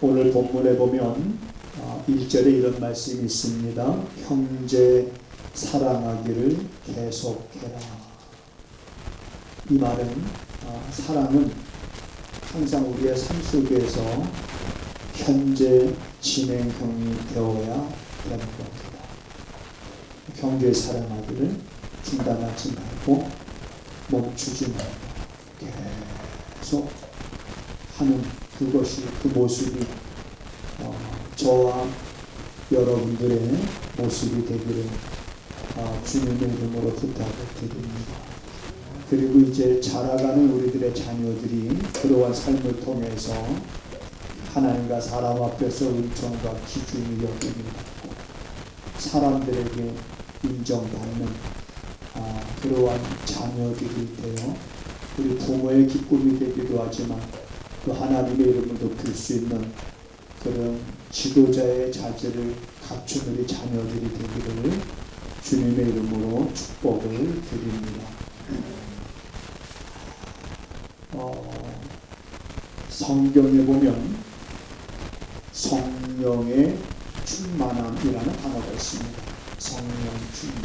오늘 본문에 보면 1절에 이런 말씀이 있습니다. 형제 사랑하기를 계속해라. 이 말은 사랑은 항상 우리의 삶 속에서 현재 진행형이 되어야 되는 겁니다. 형제 사랑하기를 중단하지 말고 멈추지 말고 계속 하는 그것이 그 모습이 저와 여러분들의 모습이 되기를 주님의 이름으로 부탁을 드립니다. 그리고 이제 자라가는 우리들의 자녀들이 그러한 삶을 통해서 하나님과 사람 앞에서 은총과 기준이 여김을 받고 사람들에게 인정받는 그러한 자녀들이 되어 우리 부모의 기쁨이 되기도 하지만 또 하나님의 이름을 높일 수 있는 그런 지도자의 자질을 갖춘 우리 자녀들이 되기를 주님의 이름으로 축복을 드립니다. 성경에 보면 성령의 충만함이라는 단어가 있습니다. 성령 충만.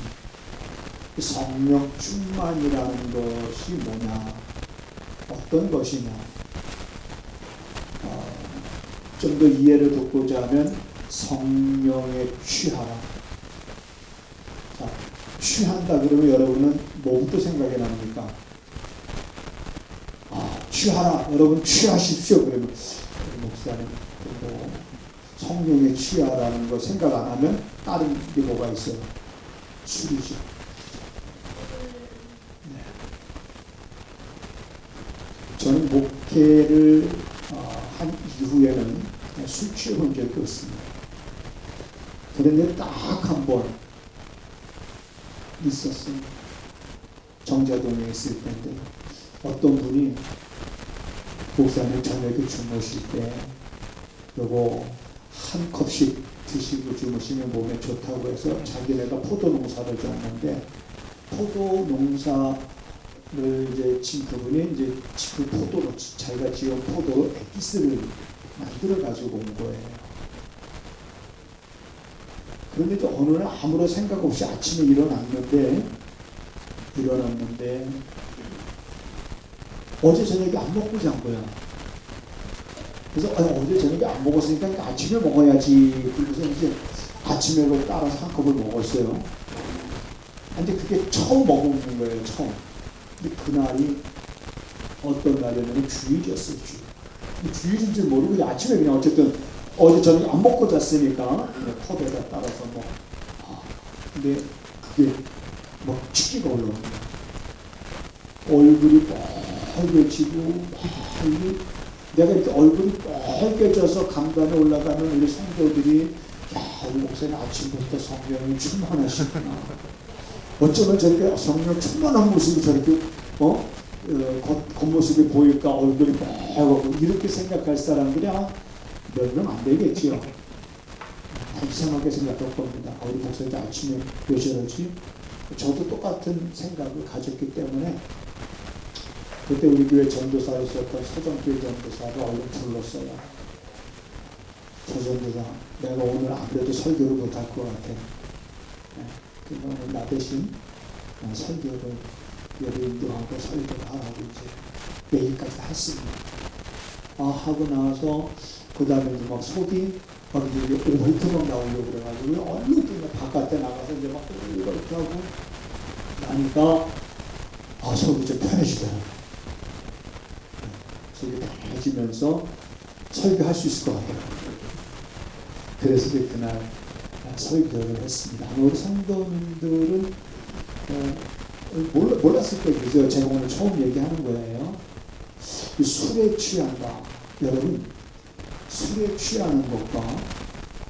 성령 충만이라는 것이 뭐냐? 어떤 것이냐? 좀 더 이해를 돕고자 하면 성령에 취하라. 자, 취한다 그러면 여러분은 뭐부터 생각이 납니까? 취하라. 여러분 취하십시오. 그러면 목사님 성령에 취하라는 거 생각 안 하면 다른 게 뭐가 있어요? 술이죠. 네. 저는 목회를 한 이후에는 술 취해본 적이 없습니다. 그런데 딱 한 번 있었어요. 정자동에 있을 때인데 어떤 분이 목사님 저녁에 주무실 때 요거 한 컵씩 드시고 주무시면 몸에 좋다고 해서 자기네가 포도 농사를 졌는데 포도 농사를 이제 진 그분이 이제 그 포도로 자기가 지은 포도로 액기스를 만들어 가지고 온 거예요. 그런데 또 어느 날 아무런 생각 없이 아침에 일어났는데 어제 저녁에 안 먹고 잔 거야. 그래서 어제 저녁에 안 먹었으니까 아침에 먹어야지. 그래서 이제 아침에로 따라서 한 컵을 먹었어요. 근데 그게 처음 먹어보는 거예요. 처음. 근데 그날이 어떤 날이냐면 주일이었어요. 주일인 줄 모르고 아침에 그냥 어쨌든 어제 저녁에 안 먹고 잤으니까 그냥 컵에다 따라서 근데 그게 막 취기가 올라오는 거야. 얼굴이 빨개지고 내가 이렇게 얼굴이 빨개져서 강단에 올라가면 우리 성도들이 우리 목사님 아침부터 성령이 충만하시구나. 어쩌면 저렇게 성령 충만한 모습이 저렇게 겉모습이 보일까 얼굴이 빨갛고 이렇게 생각할 사람들이 몇 명 안 되겠지요. 다 이상하게 생각할 겁니다. 우리 목사님 아침에 왜 저러지? 저도 똑같은 생각을 가졌기 때문에 그때 우리 교회 전도사로 있었던 서정교회 전도사를 얼른 불렀어요. 저 전도사, 내가 오늘 아무래도 설교를 못할 것 같아. 그래서 오늘 나 대신 설교를 인도하고 설교를 하라고 이제 내일까지 했습니다. 하고 나서 그 다음에 이제 막 속이 막 이제 오히트만 나오려고 그래가지고 얼른 그냥 바깥에 나가서 이제 막 이렇게 하고 나니까 속이 좀 편해지더라고요. 속이 편해지면서 설교할 수 있을 것 같아요. 그래서 이제 그날 설교를 했습니다. 우리 성도님들은 몰랐을 거예요. 그죠? 제가 오늘 처음 얘기하는 거예요. 이 술에 취한다. 여러분, 술에 취하는 것과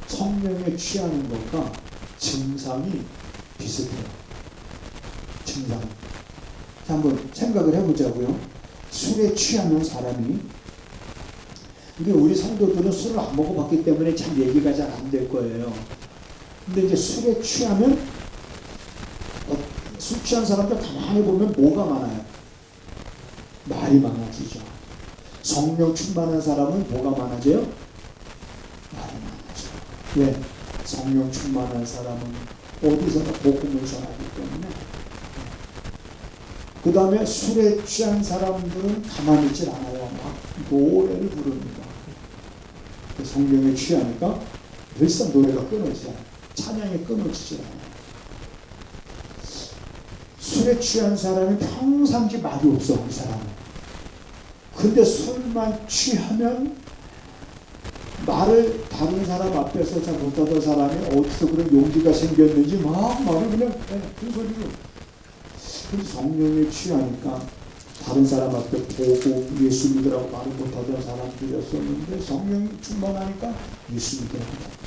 성령에 취하는 것과 증상이 비슷해요. 증상. 자, 한번 생각을 해보자고요. 술에 취하는 사람이, 이게 우리 성도들은 술을 안 먹어봤기 때문에 참 얘기가 잘 안 될 거예요. 근데 이제 술에 취하면 술 취한 사람들 가만히 보면 뭐가 많아요? 말이 많아지죠. 성령 충만한 사람은 뭐가 많아져요? 왜? 성령 충만한 사람은 어디서나 복음을 전하기 때문에. 그 다음에 술에 취한 사람들은 가만히 있질 않아요. 막 노래를 부릅니다. 성령에 취하니까 늘상 노래가 끊어지지 않아요. 찬양이 끊어지지 않아요. 술에 취한 사람이 평상시 말이 없어, 그 사람은. 근데 술만 취하면 말을 다른 사람 앞에서 잘 못하던 사람이 어디서 그런 용기가 생겼는지 막 말을 그냥 큰 소리로. 근데 성령에 취하니까 다른 사람 앞에 보고 예수 믿으라고 말을 못하던 사람들이었었는데 성령이 충만하니까 예수 믿으라고 말했죠.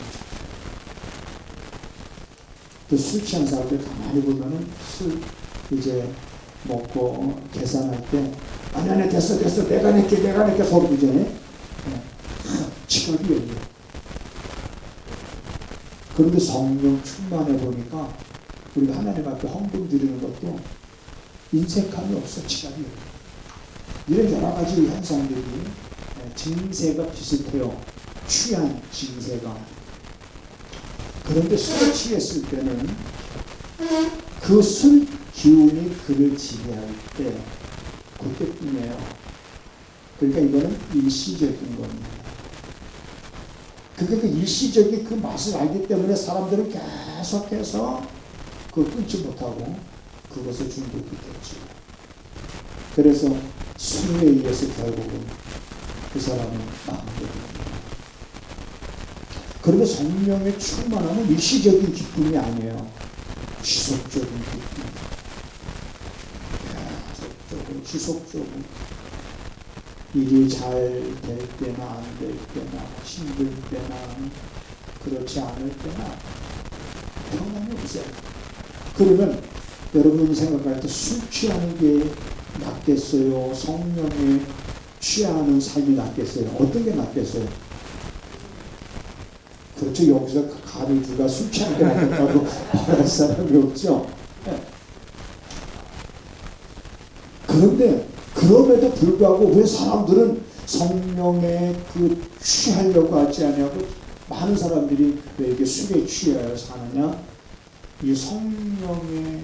또 술 취한 사람들 가만히 보면은 술 이제 먹고 계산할 때 아니 됐어 내가 낼게 서로 이제 지갑이 열려. 그런데 성령 충만해 보니까 우리가 하나님 앞에 헌금 드리는 것도 인색함이 없어. 지갑이 열려. 이런 여러 가지 현상들이 증세가 비슷해요. 취한 증세가. 그런데 술에 취했을 때는 그 술 기운이 그를 지배할 때 그때뿐이에요. 그러니까 이거는 일시적인 겁니다. 그게 그 일시적인 그 맛을 알기 때문에 사람들은 계속해서 그걸 끊지 못하고 그것에 중독이 되죠. 그래서 술에 의해서 결국은 그 사람은 마음대로 됩니다. 그런데 성령의 충만함은 일시적인 기쁨이 아니에요. 지속적인 기쁨. 계속적으로 지속적으로 일이 잘 될 때나 안 될 때나 힘들 때나 그렇지 않을 때나 평안이 없어요. 그러면 여러분이 생각할 때 술 취하는 게 낫겠어요? 성령에 취하는 삶이 낫겠어요? 어떤 게 낫겠어요? 그렇죠. 여기서 감히 누가 술 취하는 게 낫겠다고 말할 사람이 없죠. 그런데 그럼에도 불구하고 왜 사람들은 성령에 그 취하려고 하지 않냐고 많은 사람들이 왜 이게 술에 취하여 사느냐? 이 성령에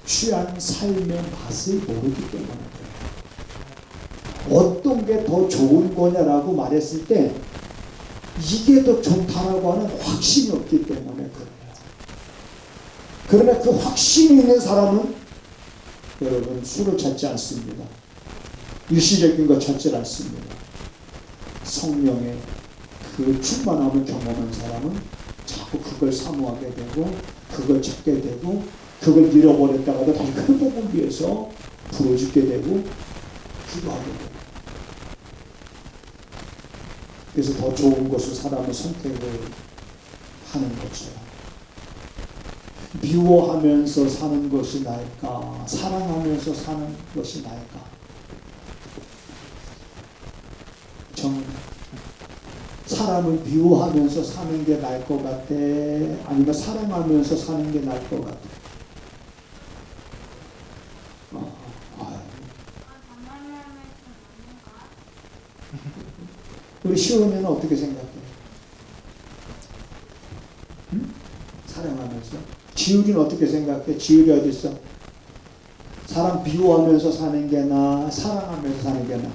취한 삶의 맛을 모르기 때문에 어떤 게 더 좋은 거냐라고 말했을 때 이게 더 좋다라고 하는 확신이 없기 때문에 그래요. 그러나 그 확신이 있는 사람은 여러분 술을 찾지 않습니다. 일시적인 거 찾지 않습니다. 성령의 그 충만함을 경험한 사람은 자꾸 그걸 사모하게 되고 그걸 찾게 되고 그걸 잃어버렸다가도 다시 그 복을 위해서 부르짖게 되고 기도하게 되고 그래서 더 좋은 것을 사람은 선택을 하는 거죠. 미워하면서 사는 것이 나을까? 사랑하면서 사는 것이 나을까? 사람을 미워하면서 사는 게 나을 것 같아? 아니면 사랑하면서 사는 게 나을 것 같아? 우리 시원이는 어떻게 생각해? 응? 사랑하면서? 지율이는 어떻게 생각해? 지율이 어디 있어? 사람 미워하면서 사는 게 나아? 사랑하면서 사는 게 나아?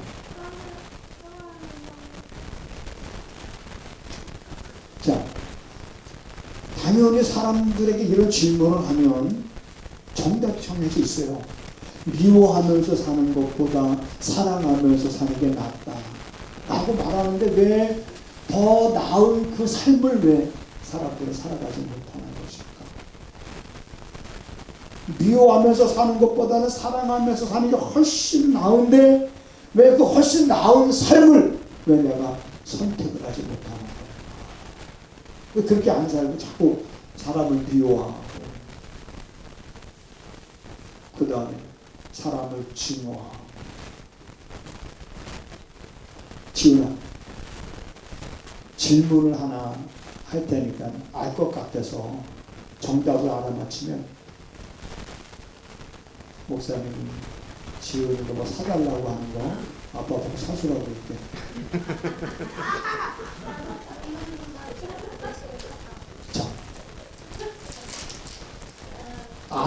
자, 당연히 사람들에게 이런 질문을 하면 정답이 정해져 있어요. 미워하면서 사는 것보다 사랑하면서 사는 게 낫다 라고 말하는데 왜 더 나은 그 삶을 왜 사람들은 살아가지 못하는 것일까? 미워하면서 사는 것보다는 사랑하면서 사는 게 훨씬 나은데 왜 그 훨씬 나은 삶을 왜 내가 선택을 하지 못하는 거야? 왜 그렇게 안 살고 자꾸 사람을 미워하고 그 다음에 사람을 증오하고. 지훈아, 질문을 하나 할 테니까 알 것 같아서 정답을 알아맞히면 목사님이 지훈이가 뭐 사달라고 하는 거 아빠한테 사주라고 할게.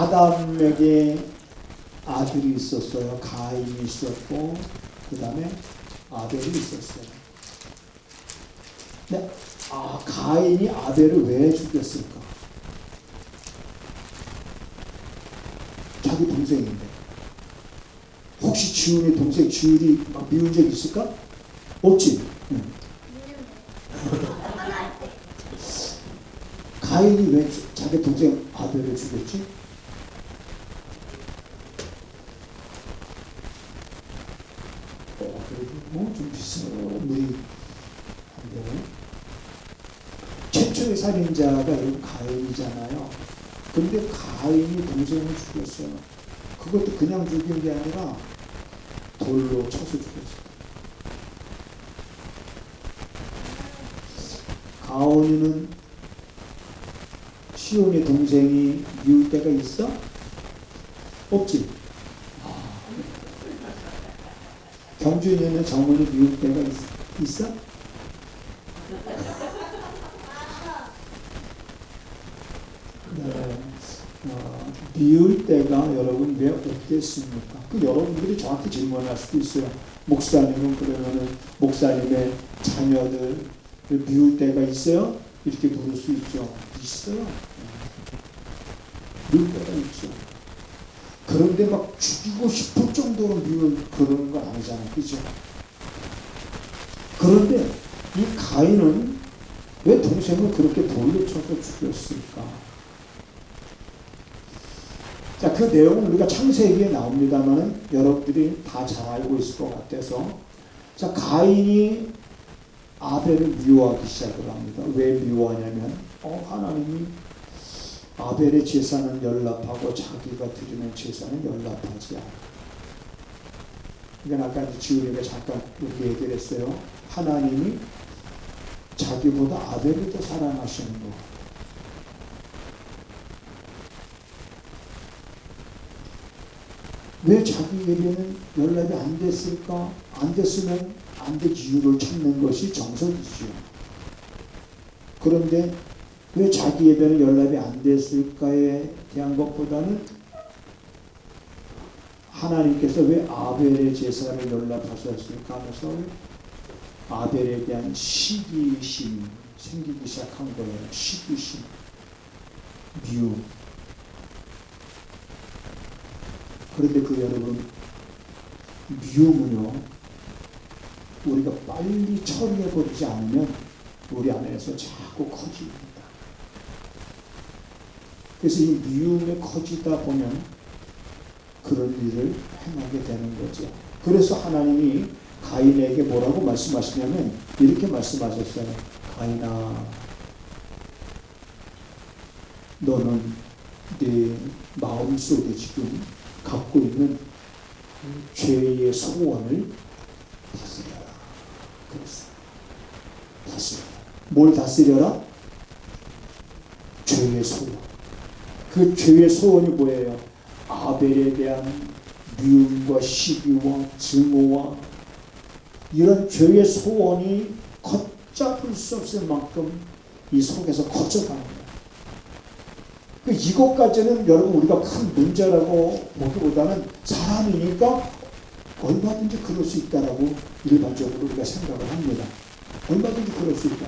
아담에게 아들이 있었어요. 가인이 있었고 그 다음에 아벨이 있었어요. 근데 가인이 아벨을 왜 죽였을까? 자기 동생인데. 혹시 지훈의 동생 지훈이 막 미운 적 있을까? 없지? 응. 가인이 왜 자기 동생 아벨을 죽였지? 그래도 좀 비슷한 한데 최초의 살인자가 가인이잖아요. 근데 가인이 동생을 죽였어요. 그것도 그냥 죽인 게 아니라 돌로 쳐서 죽였어요. 가온이는 시온의 동생이 미울 때가 있어? 없지? 경주에는 정원이 미울 때가 있어? 네. 미울 때가 여러분 왜 없겠습니까? 그 여러분들이 저한테 질문할 수도 있어요. 목사님은 그러면은 목사님의 자녀들 미울 때가 있어요? 이렇게 물을 수 있죠. 있어요. 미울 때가 있죠. 그런데 막 죽이고 싶을 정도로 미운 그런 건 아니잖아요. 그죠? 그런데 이 가인은 왜 동생을 그렇게 돌로 쳐서 죽였을까? 자, 그 내용은 우리가 창세기에 나옵니다만 여러분들이 다 잘 알고 있을 것 같아서 자, 가인이 아벨을 미워하기 시작을 합니다. 왜 미워하냐면 하나님이 아벨의 제사는 연락하고 자기가 드리는 제사는 연락하지 않아. 이건 아까 지우리가 잠깐 우리 얘기를 했어요. 하나님이 자기보다 아벨을 더 사랑하시는 거. 왜 자기에게는 연락이 안 됐을까? 안 됐으면 안 될 이유를 찾는 것이 정석이지요. 그런데 왜 자기에게는 연락이 안 됐을까에 대한 것보다는 하나님께서 왜 아벨의 제사를 연락하셨을까 하면서 아벨에 대한 시기심이 생기기 시작한 거예요. 시기심, 미움. 그런데 그 여러분, 미움은요, 우리가 빨리 처리해버리지 않으면 우리 안에서 자꾸 커집니다. 그래서 이 미움에 커지다 보면 그런 일을 행하게 되는 거죠. 그래서 하나님이 가인에게 뭐라고 말씀하시냐면 이렇게 말씀하셨어요. 가인아, 너는 내 마음속에 지금 갖고 있는 죄의 소원을 다스려라. 그랬어요. 다스려라. 뭘 다스려라? 죄의 소원. 그 죄의 소원이 뭐예요? 아벨에 대한 미움과 시기와 증오와 이런 죄의 소원이 걷잡을 수 없을 만큼 이 속에서 커져가는 거예요. 이것까지는 여러분 우리가 큰 문제라고 보기보다는 사람이니까 얼마든지 그럴 수 있다라고 일반적으로 우리가 생각을 합니다. 얼마든지 그럴 수 있다.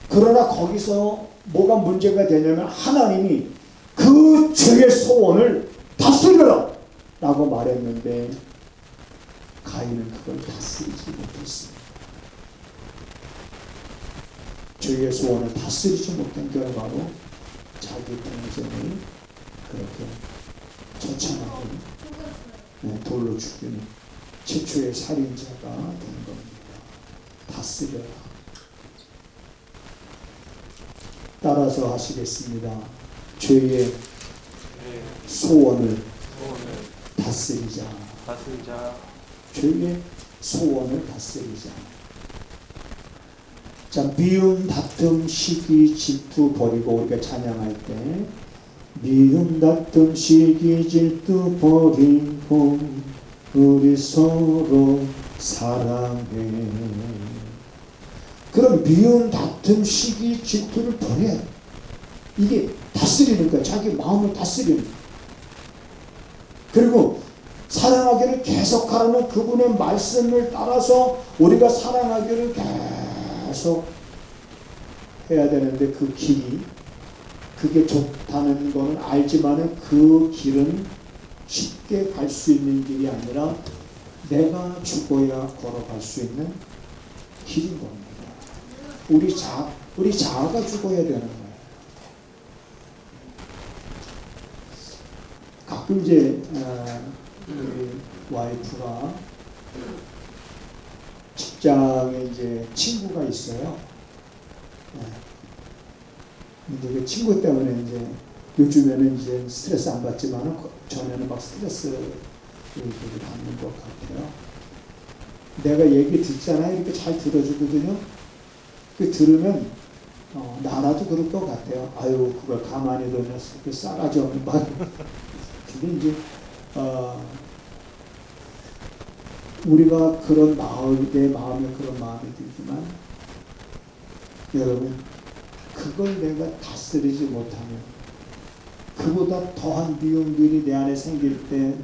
그러나 거기서 뭐가 문제가 되냐면 하나님이 그 죄의 소원을 다스려라 라고 말했는데 가인은 그걸 다스리지 못했습니다. 죄의 소원을 다스리지 못한 결과로 자기 동생을 그렇게 처참하게 돌로 죽이는 최초의 살인자가 된 겁니다. 다스려라. 따라서 하시겠습니다. 죄의 소원을 다스리자. 죄의 소원을 다스리자. 자, 미움, 다툼, 시기, 질투 버리고 우리가 찬양할 때 미움, 다툼, 시기, 질투 버리고 우리 서로 사랑해. 그럼 미움, 다툼, 시기, 질투를 버려야 돼. 이게 다스리는 거야. 자기 마음을 다스리는 거야. 그리고 사랑하기를 계속하라는 그분의 말씀을 따라서 우리가 사랑하기를 계속 해야 되는데, 그 길이, 그게 좋다는 거는 알지만은 그 길은 쉽게 갈 수 있는 길이 아니라 내가 죽어야 걸어갈 수 있는 길인 겁니다. 우리 자아가 죽어야 되는 거예요. 가끔 이제 우리 와이프가 직장에 이제 친구가 있어요. 근데 그 친구 때문에 이제 요즘에는 이제 스트레스 안 받지만 전에는 막 스트레스를 받는 것 같아요. 내가 얘기 듣잖아요. 이렇게 잘 들어주거든요. 그 들으면 나라도 그럴 것 같아요. 아유, 그걸 가만히 두면서 그 싸가지 없는 말. 근데 이제 우리가 그런 마음, 내 마음에 그런 마음이 들지만, 여러분, 그걸 내가 다스리지 못하면, 그보다 더한 미움들이 내 안에 생길 때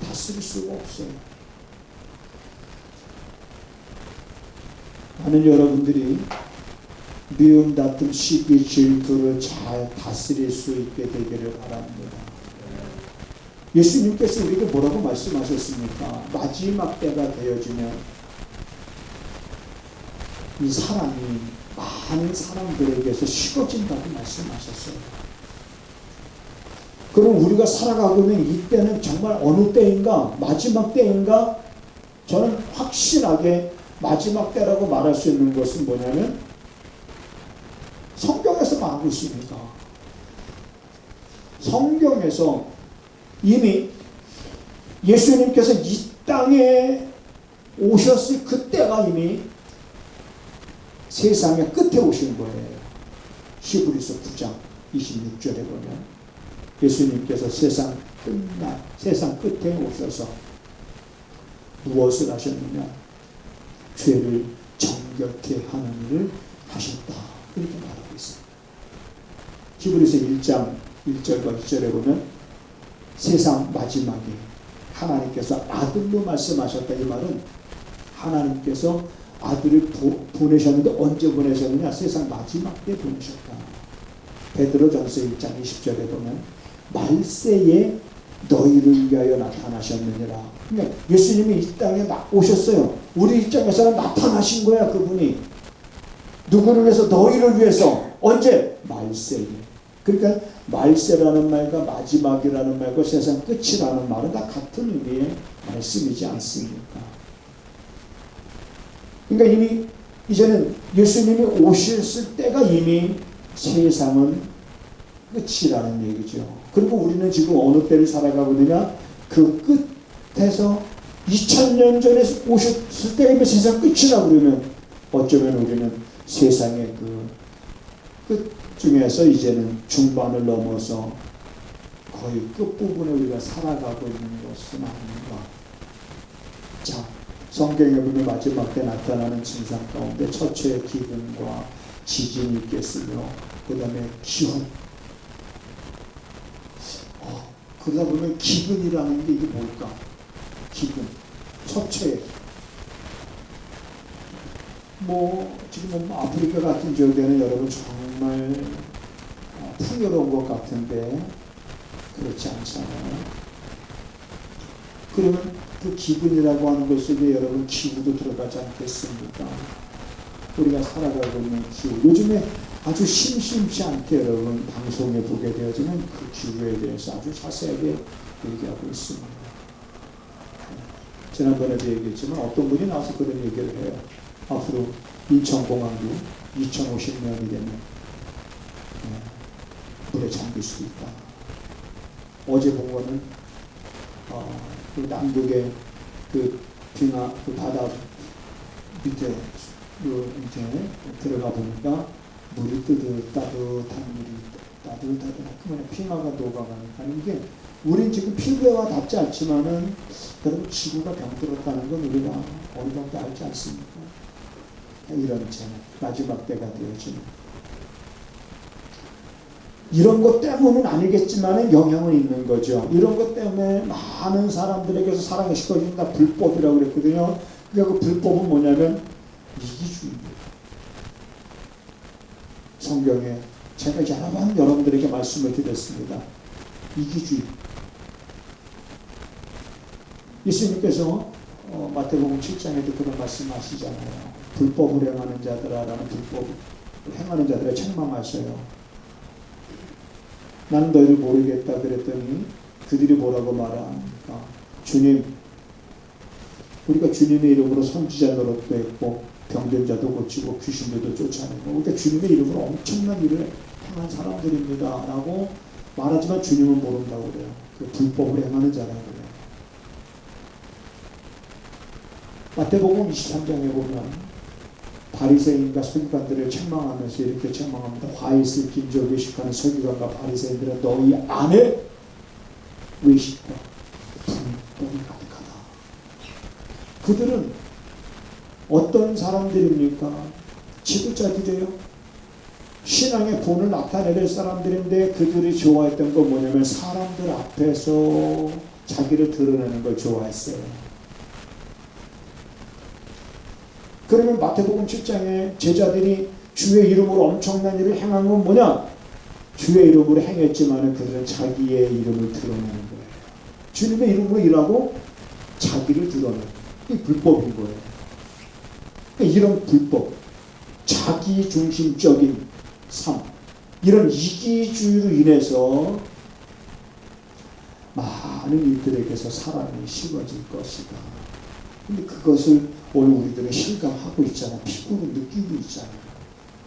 다스릴 수가 없어요. 많은 여러분들이 미움, 다툼, 시기, 질투를 잘 다스릴 수 있게 되기를 바랍니다. 예수님께서 우리에게 뭐라고 말씀하셨습니까? 마지막 때가 되어지면 이 사랑이 많은 사람들에게서 식어진다고 말씀하셨어요. 그럼 우리가 살아가고 있는 이때는 정말 어느 때인가? 마지막 때인가? 저는 확실하게 마지막 때라고 말할 수 있는 것은 뭐냐면 성경에서 말하고 있습니다. 성경에서 이미 예수님께서 이 땅에 오셨을 그때가 이미 세상의 끝에 오신 거예요. 히브리서 9장 26절에 보면 예수님께서 세상 끝에 오셔서 무엇을 하셨느냐? 죄를 정결케 하는 일을 하셨다. 이렇게 말하고 있습니다. 히브리서 1장 1절과 2절에 보면 세상 마지막에 하나님께서 아들로 말씀하셨다. 이 말은 하나님께서 아들을 보내셨는데 언제 보내셨느냐? 세상 마지막 때 보내셨다. 베드로전서 1장 20절에 보면 말세에 너희를 위하여 나타나셨느니라. 그러니까 예수님이 이 땅에 오셨어요. 우리 입장에서는 나타나신 거야. 그분이 누구를 위해서? 너희를 위해서. 언제? 말세에. 그러니까 말세라는 말과 마지막이라는 말과 세상 끝이라는 말은 다 같은 의미의 말씀이지 않습니까? 그러니까 이미 이제는 예수님이 오셨을 때가 이미 세상은 끝이라는 얘기죠. 그리고 우리는 지금 어느 때를 살아가고 있느냐? 그 끝에서 2000년 전에 오셨을 때가 세상 끝이라고 그러면 어쩌면 우리는 세상의 그 끝 중에서 이제는 중반을 넘어서 거의 끝부분에 우리가 살아가고 있는 것은 아닌가. 자, 성경에 보면 마지막 때 나타나는 증상 가운데 첫째 기근과 지진이 있겠으며 그 다음에 기후. 그러다 보면 기근이라는 게 이게 뭘까? 기근. 첫째. 지금 아프리카 같은 지역에는 여러분 정말 풍요로운 것 같은데 그렇지 않잖아요. 그러면 그 기근이라고 하는 것 속에 여러분 기후도 들어가지 않겠습니까? 우리가 살아가고 있는 기후. 요즘에 아주 심심치 않게 여러분 방송에 보게 되어지는 그 기후에 대해서 아주 자세하게 얘기하고 있습니다. 지난번에도 얘기했지만 어떤 분이 나와서 그런 얘기를 해요. 앞으로 인천공항도 2050년이 되면 물에 잠길 수도 있다. 어제 본 거는 그 남극의 그 빙하 그 바다 밑에 이제 들어가 보니까 물이 따뜻한 물이 그러면 빙하가 녹아가니까 이게 우린 지금 피부와 닿지 않지만은 여러분 지구가 병들었다는 건 우리가 어느 정도 알지 않습니까? 이런 제 마지막 때가 되어지는 이런 것 때문은 아니겠지만 영향은 있는 거죠. 이런 것 때문에 많은 사람들에게서 사랑이 식어진다. 불법이라고 그랬거든요. 그러니까 그 불법은 뭐냐면 이기주의입니다. 성경에 제가 여러 번 여러분들에게 말씀을 드렸습니다. 이기주의. 예수님께서 마태복음 7장에도 그런 말씀하시잖아요. 불법을 행하는 자들아라는 불법을 행하는 자들을 책망하셔요. 나는 너희를 모르겠다 그랬더니 그들이 뭐라고 말합니까? 주님, 우리가 주님의 이름으로 선지자 노릇도 했고 병든 자도 고치고 귀신들도 쫓아내고 그러니까 주님의 이름으로 엄청난 일을 행한 사람들입니다 라고 말하지만 주님은 모른다고 그래요. 그 불법을 행하는 자라고 그래요. 마태복음 23장에 보면 바리새인과 서기관들을 책망하면서 이렇게 책망합니다. 화 있을 빈저 외식하는 서기관과 바리새인들은 너희 안에 외식과 불법이 가득하다. 그들은 어떤 사람들입니까? 지도자들이에요. 신앙의 본을 나타내는 사람들인데 그들이 좋아했던 건 뭐냐면 사람들 앞에서 자기를 드러내는 걸 좋아했어요. 그러면 마태복음 7장에 제자들이 주의 이름으로 엄청난 일을 행한 건 뭐냐? 주의 이름으로 행했지만 그들은 자기의 이름을 드러내는 거예요. 주님의 이름으로 일하고 자기를 드러내는 이 불법인 거예요. 그러니까 이런 불법, 자기중심적인 삶, 이런 이기주의로 인해서 많은 이들에게서 사랑이 식어질 것이다. 근데 그것을 오늘 우리들은 실감하고 있잖아. 피부로 느끼고 있잖아요.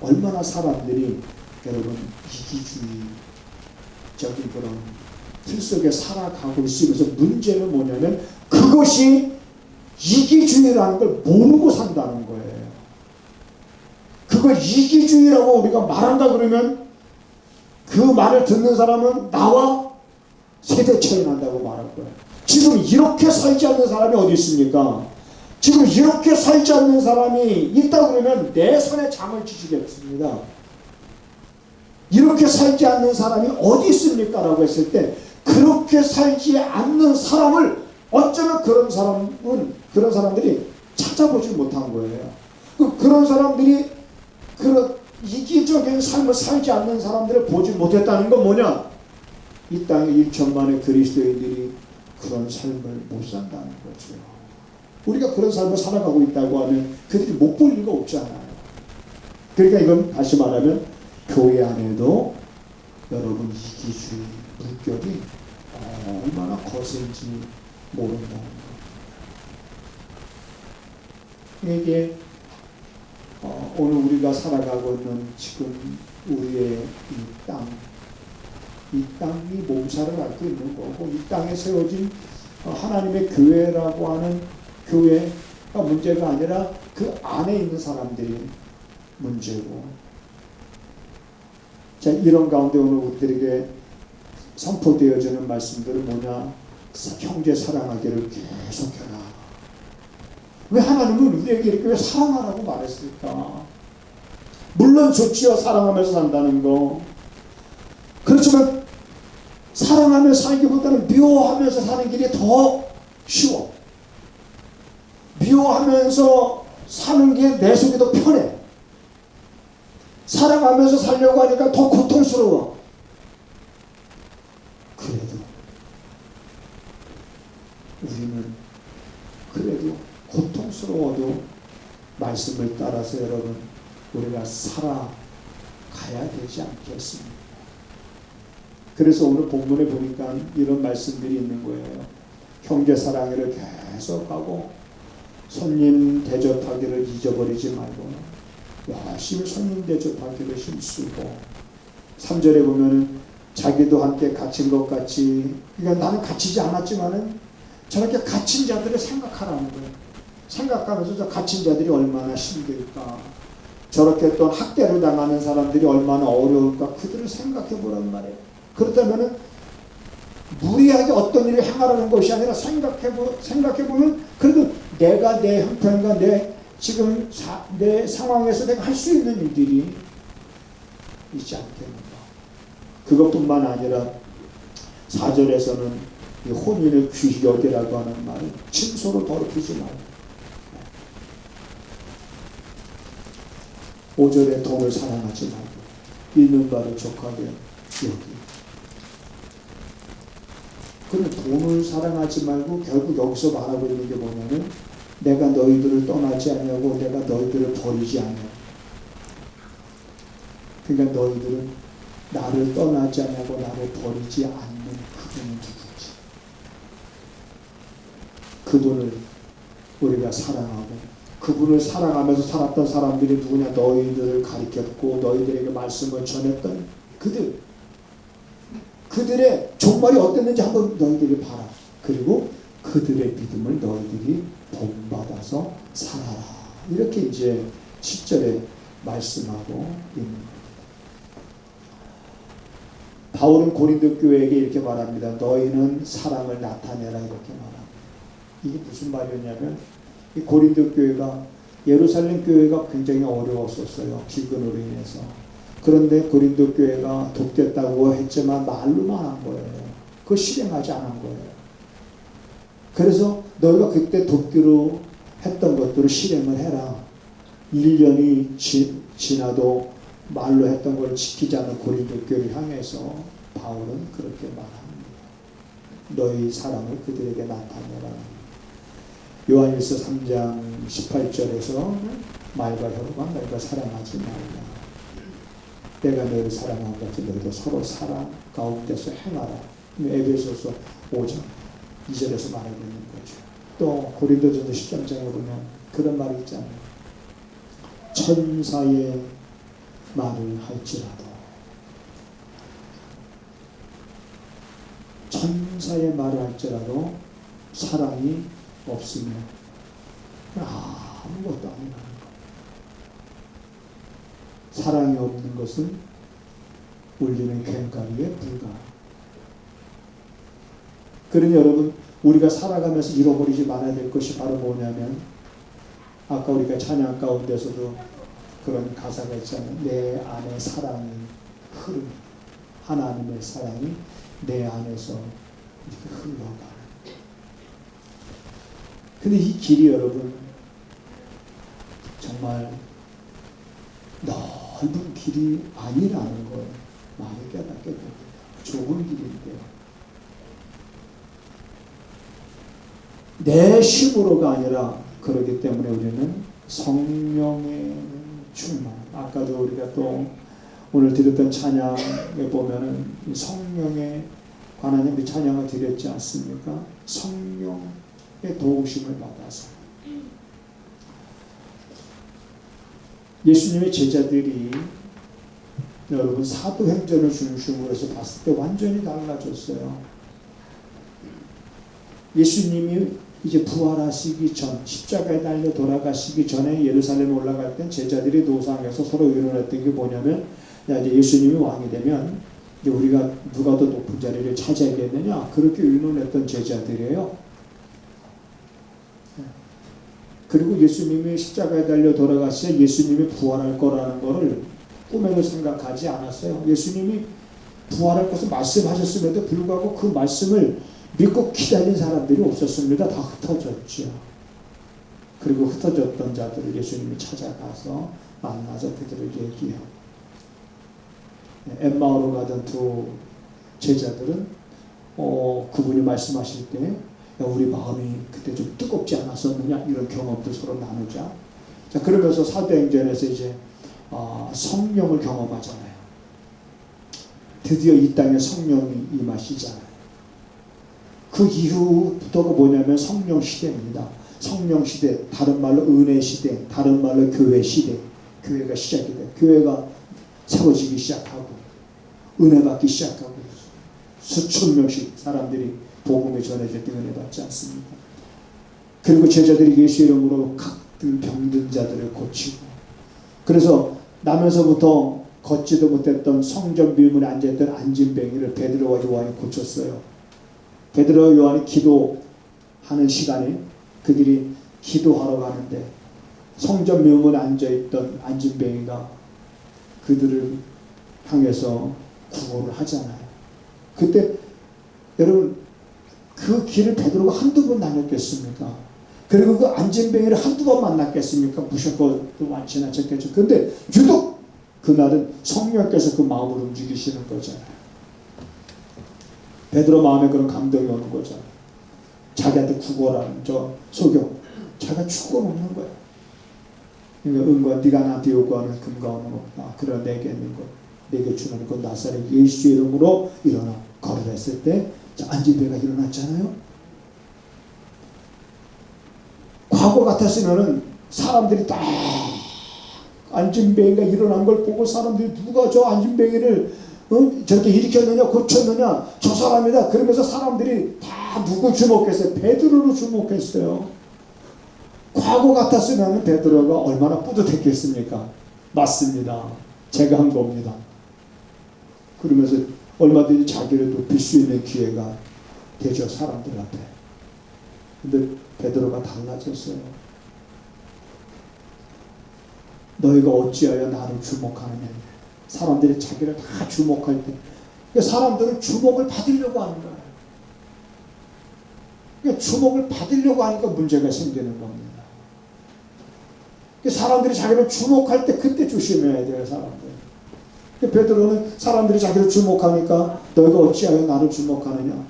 얼마나 사람들이 여러분 이기주의적인 그런 틀 속에 살아가고 있으면서 문제는 뭐냐면 그것이 이기주의라는 걸 모르고 산다는 거예요. 그걸 이기주의라고 우리가 말한다 그러면 그 말을 듣는 사람은 나와 세대 차이 난다고 말할 거예요. 지금 이렇게 살지 않는 사람이 어디 있습니까? 지금 이렇게 살지 않는 사람이 있다 그러면 내 손에 잠을 지시겠습니다. 이렇게 살지 않는 사람이 어디 있습니까? 라고 했을 때 그렇게 살지 않는 사람을 어쩌면 그런 사람들이 찾아보지 못한 거예요. 그런 사람들이 그런 이기적인 삶을 살지 않는 사람들을 보지 못했다는 건 뭐냐? 이 땅에 1천만의 그리스도인들이 그런 삶을 못 산다는 거죠. 우리가 그런 삶을 살아가고 있다고 하면 그들이 못 볼 리가 없잖아요. 그러니까 이건 다시 말하면 교회 안에도 여러분 이기주의 물결이 얼마나 거센지 모른다는 거예요. 이게 오늘 우리가 살아가고 있는 지금 우리의 이 땅이 몸살을 앓고 있는 거고 이 땅에 세워진 하나님의 교회라고 하는 교회가 문제가 아니라 그 안에 있는 사람들이 문제고 자 이런 가운데 오늘 우리들에게 선포되어지는 말씀들은 뭐냐? 형제 사랑하기를 계속해라. 왜 하나님은 우리에게 이렇게 왜 사랑하라고 말했을까? 물론 좋지요. 사랑하면서 산다는 거. 그렇지만 사랑하면서 살기보다는 미워하면서 사는 길이 더 쉬워. 미워하면서 사는 게 내 속이 더 편해. 사랑하면서 살려고 하니까 더 고통스러워. 우리는 고통스러워도 말씀을 따라서 여러분 우리가 살아가야 되지 않겠습니까? 그래서 오늘 본문에 보니까 이런 말씀들이 있는 거예요. 형제 사랑을 계속하고 손님 대접하기를 잊어버리지 말고 열심히 손님 대접하기를 힘쓰고 3절에 보면은 자기도 함께 갇힌 것 같이 그러니까 나는 갇히지 않았지만은 저렇게 갇힌 자들을 생각하라는 거예요. 생각하면서 저 갇힌 자들이 얼마나 힘들까 저렇게 또 학대를 당하는 사람들이 얼마나 어려울까 그들을 생각해 보란 말이에요. 그렇다면은 무리하게 어떤 일을 행하라는 것이 아니라 생각해보면 그래도 내가 내 형편과 지금 내 상황에서 내가 할 수 있는 일들이 있지 않겠는가. 그것뿐만 아니라 4절에서는 이 혼인의 귀여디라고 하는 말은 침소로 더럽히지 말고, 5절에 돈을 사랑하지 말고 있는 바를 족하게 여기. 그럼 돈을 사랑하지 말고 결국 여기서 말하고 있는 게 뭐냐면 내가 너희들을 떠나지 않냐고, 내가 너희들을 버리지 않냐고. 그러니까 너희들은 나를 떠나지 않냐고 나를 버리지 않는 그분은 누구지? 그분을 우리가 사랑하고 그분을 사랑하면서 살았던 사람들이 누구냐? 너희들을 가리켰고 너희들에게 말씀을 전했던 그들의 종말이 어땠는지 한번 너희들이 봐라. 그리고 그들의 믿음을 너희들이 본받아서 살아라. 이렇게 이제 10절에 말씀하고 있는 거예요. 바울은 고린도 교회에게 이렇게 말합니다. 너희는 사랑을 나타내라 이렇게 말합니다. 이게 무슨 말이었냐면 이 고린도 교회가 예루살렘 교회가 굉장히 어려웠었어요. 기근으로 인해서. 그런데 고린도 교회가 돕겠다고 했지만 말로만 한 거예요. 그거 실행하지 않은 거예요. 그래서 너희가 그때 돕기로 했던 것들을 실행을 해라. 1년이 지나도 말로 했던 걸 지키지 않은 고린도 교회를 향해서 바울은 그렇게 말합니다. 너희 사랑을 그들에게 나타내라. 요한일서 3장 18절에서 말과 혀로만 너희가 사랑하지 말라. 내가 너희를 사랑한 같이 너희도 서로 사랑 가운데서 행하라. 에베소서 5장 2절에서 말하고 있는 거죠. 또 고린도전서 13장에 보면 그런 말이 있잖아요. 천사의 말을 할지라도, 천사의 말을 할지라도 사랑이 없으면 아무것도 아니라는 거예요. 사랑이 없는 것은 울리는 괭가리에 불과. 그러니 여러분, 우리가 살아가면서 잃어버리지 말아야 될 것이 바로 뭐냐면, 아까 우리가 찬양 가운데서도 그런 가사가 있잖아요. 내 안에 사랑이 흐르는, 하나님의 사랑이 내 안에서 이렇게 흘러가는. 근데 이 길이 여러분 정말 넓은 길이 아니라는 걸 많이 깨닫게 됩니다. 좁은 길인데요. 내 힘으로가 아니라, 그렇기 때문에 우리는 성령의 충만. 아까도 우리가 또 오늘 드렸던 찬양에 보면은 성령에 관한 찬양을 드렸지 않습니까? 성령의 도우심을 받아서. 예수님의 제자들이 여러분 사도행전을 중심으로 해서 봤을 때 완전히 달라졌어요. 예수님이 이제 부활하시기 전, 십자가에 달려 돌아가시기 전에 예루살렘에 올라갈 땐 제자들이 노상에서 서로 의논했던 게 뭐냐면, 야, 이제 예수님이 왕이 되면 이제 우리가 누가 더 높은 자리를 차지하겠느냐, 그렇게 의논했던 제자들이에요. 그리고 예수님이 십자가에 달려 돌아가시자 예수님이 부활할 거라는 것을 꿈에도 생각하지 않았어요. 예수님이 부활할 것을 말씀하셨음에도 불구하고 그 말씀을 믿고 기다린 사람들이 없었습니다. 다 흩어졌죠. 그리고 흩어졌던 자들을 예수님이 찾아가서 만나서 그들을 얘기하고, 엠마오로 가던 두 제자들은 그분이 말씀하실 때 우리 마음이 그때 좀 뜨겁지 않았었느냐, 이런 경험도 서로 나누자. 자, 그러면서 사도행전에서 이제 성령을 경험하잖아요. 드디어 이 땅에 성령이 임하시잖아요. 그 이후부터가 뭐냐면 성령 시대입니다. 성령 시대, 다른 말로 은혜 시대, 다른 말로 교회 시대. 교회가 시작이 돼요. 교회가 세워지기 시작하고 은혜 받기 시작하고 수천 명씩 사람들이 복음이 전해질 때 은혜 받지 않습니까? 그리고 제자들이 예수 이름으로 각들 병든 자들을 고치고, 그래서 나면서부터 걷지도 못했던 성전 비문에 앉아있던 안진뱅이를 베드로와 요한이 고쳤어요. 베드로와 요한이 기도하는 시간에 그들이 기도하러 가는데 성전 묘문에 앉아있던 안진뱅이가 그들을 향해서 부고를 하잖아요. 그때 여러분 그 길을 베드로가 한두 번 다녔겠습니까? 그리고 그 안진뱅이를 한두 번 만났겠습니까? 무조건 또 많지는 않겠죠. 근데 유독 그날은 성령께서 그 마음을 움직이시는 거잖아요. 베드로 마음에 그런 감동이 오는 거잖아요. 자기한테 구걸하는 저 소경, 자기가 죽어 먹는 거야. 그러니까 은과 네가 나한테 요구하는 금과 은은 없다. 그러나 내게 있는 것, 내게 주는 것 나사렛 예수의 이름으로 일어나 걸으라 했을 때 안진뱅이가 일어났잖아요. 과거 같았으면은 사람들이 딱 안진뱅이가 일어난 걸 보고 사람들이 누가 저 안진뱅이를 저렇게 일으켰느냐 고쳤느냐 저 사람이다 그러면서 사람들이 다 누구 주목했어요? 베드로로 주목했어요. 과거 같았으면 베드로가 얼마나 뿌듯했겠습니까? 맞습니다. 제가 한 겁니다. 그러면서 얼마든지 자기를 높일 수 있는 기회가 되죠. 사람들 앞에. 근데 베드로가 달라졌어요. 너희가 어찌하여 나를 주목하느냐. 사람들이 자기를 다 주목할 때 사람들은 주목을 받으려고 하는 거예요. 그러니까 주목을 받으려고 하니까 문제가 생기는 겁니다. 사람들이 자기를 주목할 때 그때 조심해야 돼요. 사람들. 베드로는 사람들이 자기를 주목하니까 너희가 어찌하여 나를 주목하느냐.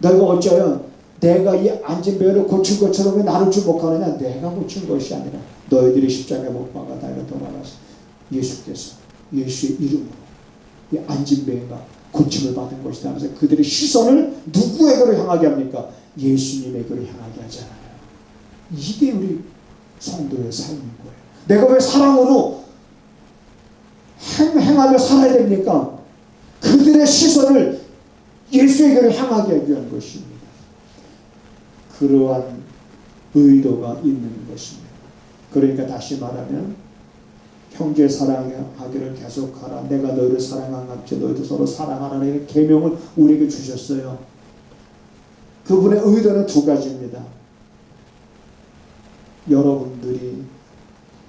너희가 어찌하여 내가 이 안진뱅이를 고친 것처럼 왜 나를 주목하느냐. 내가 고친 것이 아니라 너희들이 십자가에 못 박아 달려 돌아가서 예수께서 예수의 이름으로 이 안진뱅이가 고침을 받은 것이다 하면서 그들의 시선을 누구에게로 향하게 합니까? 예수님에게로 향하게 하잖아요. 이게 우리 성도의 삶인 거예요. 내가 왜 사랑으로 행하며 살아야 됩니까? 그들의 시선을 예수에게로 향하게 하기 위한 것입니다. 그러한 의도가 있는 것입니다. 그러니까 다시 말하면 형제 사랑하기를 계속하라. 내가 너희를 사랑한 같이 너희도 서로 사랑하라는 계명을 우리에게 주셨어요. 그분의 의도는 두 가지입니다. 여러분들이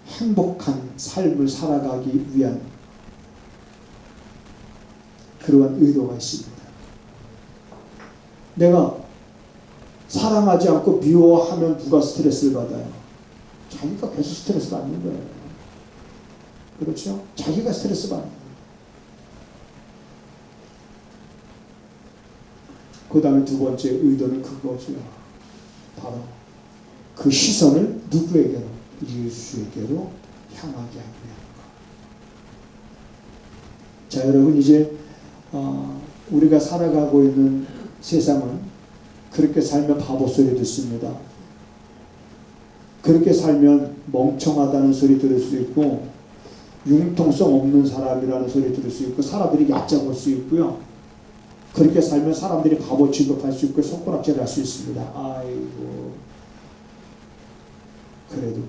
행복한 삶을 살아가기 위한 그러한 의도가 있습니다. 내가 사랑하지 않고 미워하면 누가 스트레스를 받아요? 자기가 계속 스트레스 받는 거예요. 그렇죠? 자기가 스트레스 받는 거예요. 그 다음에 두 번째 의도는 그거죠. 바로 그 시선을 누구에게로? 예수에게로 향하게 하기 위한 것. 자, 여러분 이제 우리가 살아가고 있는 세상은 그렇게 살면 바보 소리 듣습니다. 그렇게 살면 멍청하다는 소리 들을 수 있고 융통성 없는 사람이라는 소리 들을 수 있고 사람들이 얕잡을 수 있고요. 그렇게 살면 사람들이 바보 취급할 수 있고 손가락질 할 수 있습니다. 아이고, 그래도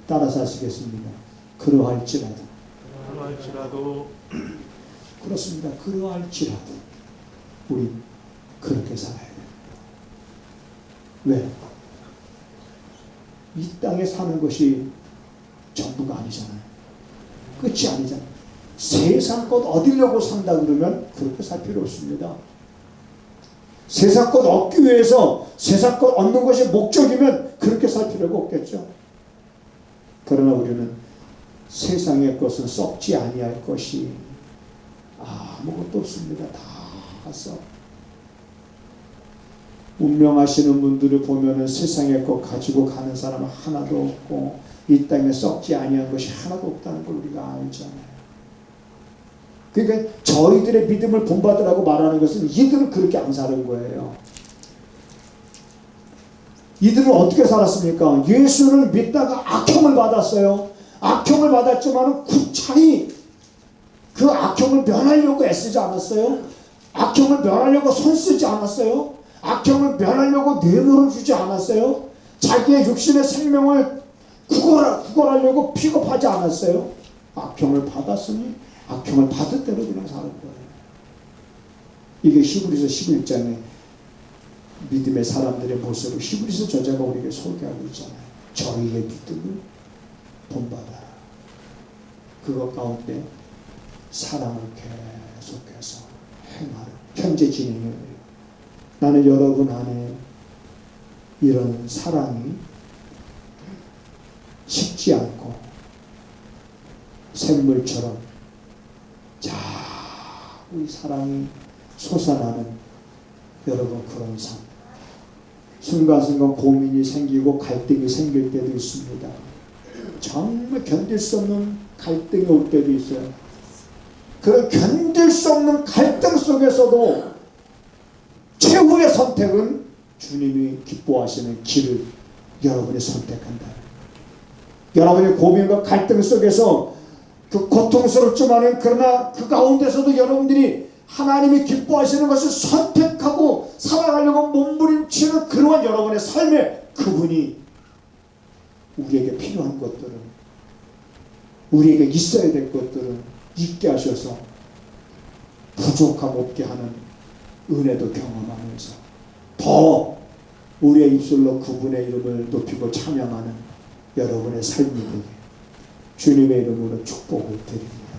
따라서 하시겠습니다. 그러할지라도 그렇습니다. 그러할지라도 우리 그렇게 살아야 됩니다. 왜? 이 땅에 사는 것이 전부가 아니잖아요. 끝이 아니잖아요. 세상 것 얻으려고 산다 그러면 그렇게 살 필요 없습니다. 세상 것 얻기 위해서 세상 것 얻는 것이 목적이면 그렇게 살 필요가 없겠죠. 그러나 우리는 세상의 것은 썩지 아니할 것이 아무것도 없습니다. 다 썩. 운명하시는 분들을 보면은 세상의 것 가지고 가는 사람은 하나도 없고 이 땅에 썩지 아니한 것이 하나도 없다는 걸 우리가 알잖아요. 그러니까 저희들의 믿음을 본받으라고 말하는 것은 이들은 그렇게 안 사는 거예요. 이들은 어떻게 살았습니까? 예수를 믿다가 악형을 받았어요. 악형을 받았지만 구차히 그 악형을 면하려고 애쓰지 않았어요. 악형을 면하려고 손쓰지 않았어요. 악형을 면하려고 내버려 주지 않았어요. 자기의 육신의 생명을 구걸하려고 픽업하지 않았어요. 악형을 받았으니 악형을 받은 대로 그냥 사는 거예요. 이게 히브리서 11장에 믿음의 사람들의 모습을 히브리서 저자가 우리에게 소개하고 있잖아요. 저희의 믿음을 본받아라. 그것 가운데 사랑을 계속해서 행하는 현재 진행이에요. 나는 여러분 안에 이런 사랑이 식지 않고 샘물처럼 자꾸 이 사랑이 솟아나는 여러분 그런 삶. 순간순간 고민이 생기고 갈등이 생길 때도 있습니다. 정말 견딜 수 없는 갈등이 올 때도 있어요. 그런 견딜 수 없는 갈등 속에서도 최후의 선택은 주님이 기뻐하시는 길을 여러분이 선택한다. 여러분의 고민과 갈등 속에서 그 고통스럽지만은 그러나 그 가운데서도 여러분들이 하나님이 기뻐하시는 것을 선택하고 살아가려고 몸부림치는 그러한 여러분의 삶에 그분이 우리에게 필요한 것들은, 우리에게 있어야 될 것들은 있게 하셔서 부족함 없게 하는 은혜도 경험하면서 더 우리의 입술로 그분의 이름을 높이고 찬양하는 여러분의 삶이 되게 주님의 이름으로 축복을 드립니다.